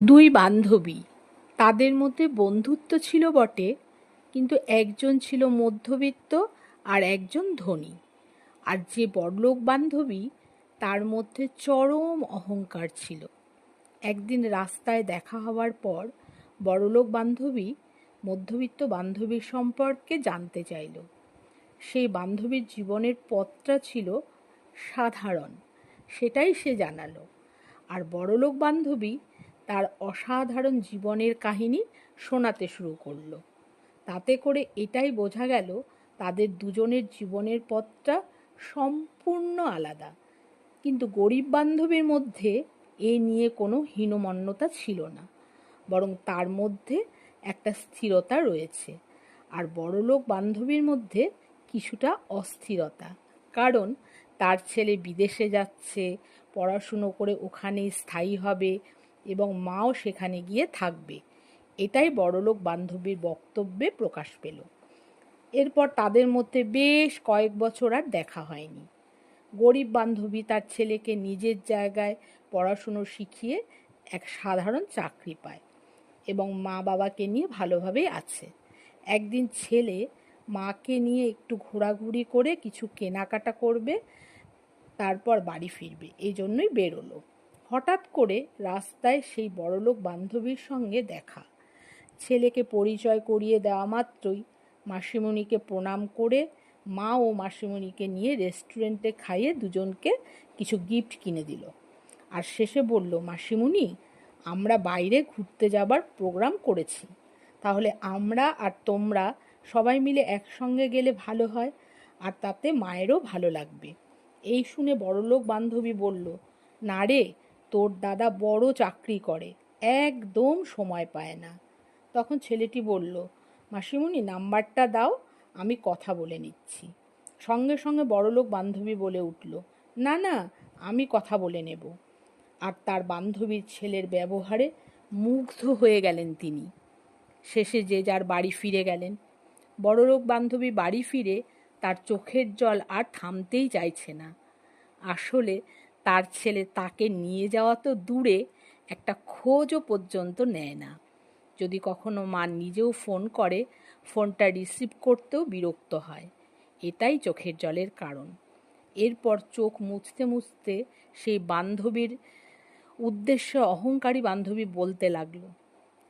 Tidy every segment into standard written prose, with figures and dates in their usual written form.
দুই বান্ধবী, তাদের মধ্যে বন্ধুত্ব ছিল বটে, কিন্তু একজন ছিল মধ্যবিত্ত আর একজন ধনী। আর যে বড়লোক বান্ধবী, তার মধ্যে চরম অহংকার ছিল। একদিন রাস্তায় দেখা হওয়ার পর বড়লোক বান্ধবী মধ্যবিত্ত বান্ধবীর সম্পর্কে জানতে চাইল। সেই বান্ধবীর জীবনের পথটা ছিল সাধারণ, সেটাই সে জানালো। আর বড়লোক বান্ধবী তার অসাধারণ জীবনের কাহিনী শোনাতে শুরু করলো। তাতে করে এটাই বোঝা গেল তাদের দুজনের জীবনের পথটা সম্পূর্ণ আলাদা। কিন্তু গরিব বান্ধবীর মধ্যে এ নিয়ে কোনো হীনমন্যতা ছিল না, বরং তার মধ্যে একটা স্থিরতা রয়েছে। আর বড়লোক বান্ধবীর মধ্যে কিছুটা অস্থিরতা, কারণ তার ছেলে বিদেশে যাচ্ছে, পড়াশুনো করে ওখানেই স্থায়ী হবে এবং মাও সেখানে গিয়ে থাকবে। এটাই বড়লোক বান্ধবীর বক্তব্যে প্রকাশ পেল। এরপর তাদের মধ্যে বেশ কয়েক বছর আর দেখা হয়নি। গরিব বান্ধবী তার ছেলেকে নিজের জায়গায় পড়াশুনো শিখিয়ে এক সাধারণ চাকরি পায় এবং মা বাবাকে নিয়ে ভালোভাবেই আছে। একদিন ছেলে মাকে নিয়ে একটু ঘোরাঘুরি করে কিছু কেনাকাটা করবে, তারপর বাড়ি ফিরবে, এই জন্যই বেরোলো। হঠাৎ করে রাস্তায় সেই বড়লোক বান্ধবীর সঙ্গে দেখা। ছেলেকে পরিচয় করিয়ে দেওয়া মাত্রই মাসিমণিকে প্রণাম করে মা ও মাসিমণিকে নিয়ে রেস্টুরেন্টে খাইয়ে দুজনকে কিছু গিফট কিনে দিল। আর শেষে বলল, মাসিমণি, আমরা বাইরে ঘুরতে যাবার প্রোগ্রাম করেছি, তাহলে আমরা আর তোমরা সবাই মিলে একসঙ্গে গেলে ভালো হয়, আর তাতে মায়েরও ভালো লাগবে। এই শুনে বড়লোক বান্ধবী বলল, না রে, তোর দাদা বড় চাকরি করে, একদম সময় পায় না। তখন ছেলেটি বলল, মাসিমণি, নাম্বারটা দাও, আমি কথা বলে নিচ্ছি। সঙ্গে সঙ্গে বড়লোক বান্ধবী বলে উঠল, না না, আমি কথা বলে নেব। আর তার বান্ধবীর ছেলের ব্যবহারে মুগ্ধ হয়ে গেলেন তিনি। শেষে যে যার বাড়ি ফিরে গেলেন। বড়লোক বান্ধবী বাড়ি ফিরে তার চোখের জল আর থামতেই চাইছে না। আসলে তার ছেলে তাকে নিয়ে যাওয়া তো দূরে, একটা খোঁজও পর্যন্ত নেয় না। যদি কখনো মা নিজেও ফোন করে, ফোনটা রিসিভ করতেও বিরক্ত হয়। এটাই চোখের জলের কারণ। এরপর চোখ মুছতে মুছতে সেই বান্ধবীর উদ্দেশ্যে অহংকারী বান্ধবী বলতে লাগলো,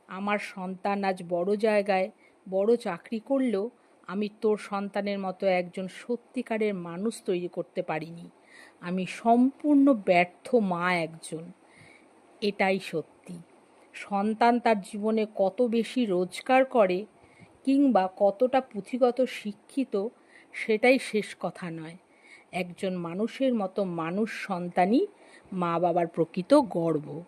আমার সন্তান আজ বড় জায়গায় বড় চাকরি করলেও আমি তোর সন্তানের মতো একজন সত্যিকারের মানুষ তৈরি করতে পারিনি। আমি সম্পূর্ণ ব্যর্থ মা একজন। এটাই সত্যি। সন্তান তার জীবনে কত বেশি রোজগার করে কিংবা কতটা পুঁথিগত শিক্ষিত, সেটাই শেষ কথা নয়। একজন মানুষের মতো মানুষ সন্তানই মা বাবার প্রকৃত গর্ব।